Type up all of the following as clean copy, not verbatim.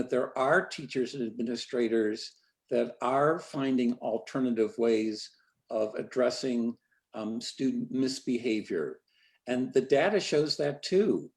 that there are teachers and administrators that are finding alternative ways of addressing student misbehavior. And the data shows that too.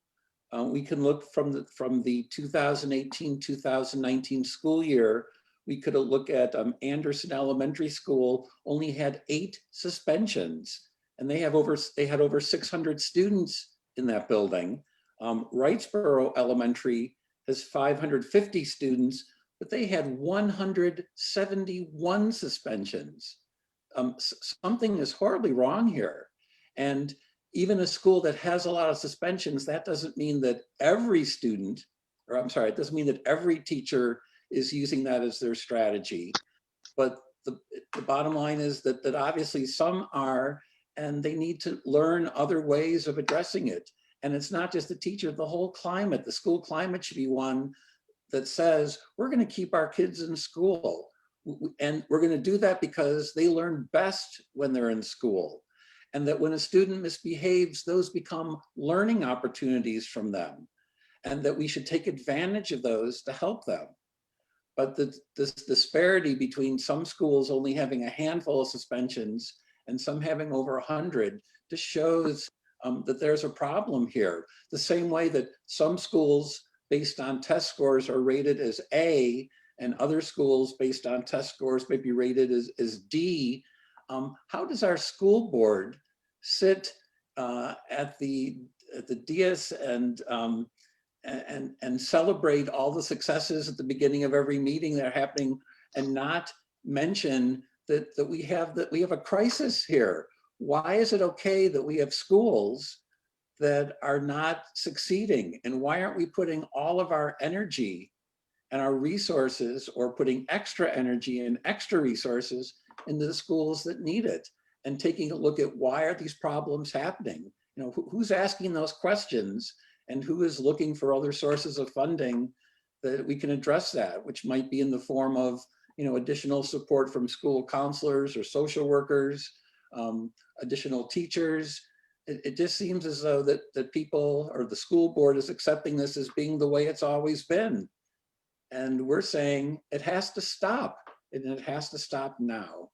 We can look from the 2018-2019 school year. We could look at Anderson Elementary School only had 8 suspensions, and they had over 600 students in that building. Wrightsboro Elementary has 550 students, but they had 171 suspensions. Something is horribly wrong here. And even a school that has a lot of suspensions, that doesn't mean that every student, or I'm sorry, it doesn't mean that every teacher is using that as their strategy. But the bottom line is that obviously some are, and they need to learn other ways of addressing it. And it's not just the teacher, the whole climate. The school climate should be one that says, we're going to keep our kids in school. And we're going to do that because they learn best when they're in school. And that when a student misbehaves, those become learning opportunities from them. And that we should take advantage of those to help them. But this disparity between some schools only having a handful of suspensions and some having over 100 just shows that there's a problem here. The same way that some schools based on test scores are rated as A, and other schools based on test scores may be rated as D. How does our school board sit at the dais and celebrate all the successes at the beginning of every meeting that are happening, and not mention that we have a crisis here? Why is it okay that we have schools that are not succeeding? And why aren't we putting all of our energy and our resources, or putting extra energy and extra resources into the schools that need it, and taking a look at why are these problems happening? You know, who's asking those questions, and who is looking for other sources of funding that we can address that, which might be in the form of, you know, additional support from school counselors or social workers, additional teachers. It just seems as though that people, or the school board, is accepting this as being the way it's always been. And we're saying it has to stop, and it has to stop now.